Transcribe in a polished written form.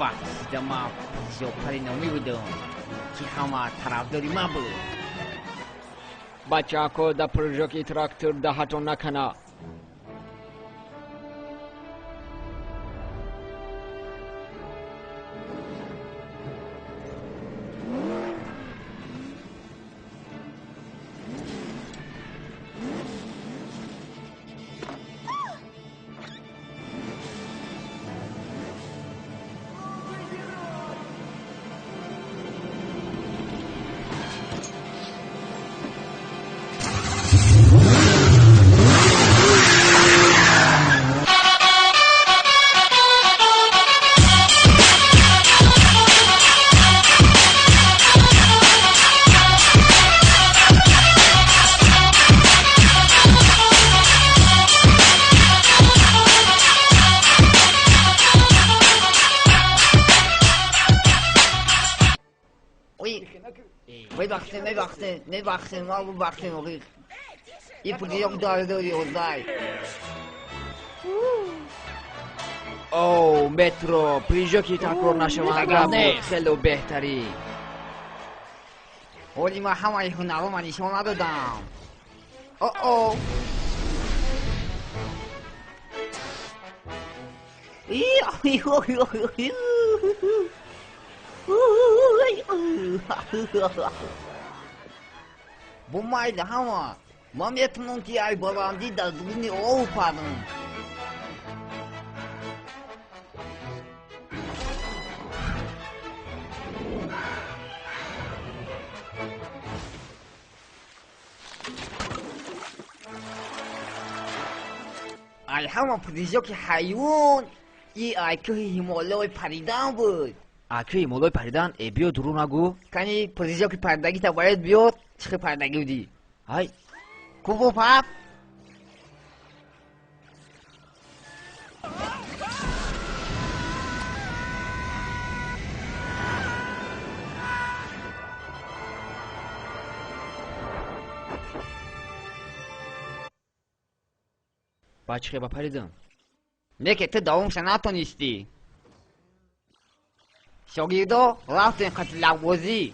وقتی ما پری نمی بودم که همه طرفداری ما بود. بچه اکو دا پروژوکی تراکتور دا هاتو نکنه. نه وقتی ما بود وقتی موقعی این پولیوک داری اوزای. او مترو پروژوکی تکرار نشونده خیلی بهتری. ولی ما همه هنر رو من نشون ندادم. او بومای ده همه ما میتونم که ای براندی در دونی او پردم. ای همه پریزوک حیوان ای که هیمالای پریدن بود. اکه هیمالای پریدن بیا درو نگو. کنی پریزوک پردگی تا باید بیاد چه پردگی بودی؟ های کوبو پاپ بچه با پریدن نه که تو دوم سناتو نیستی. شاگیردو رفتن قتل لغوزی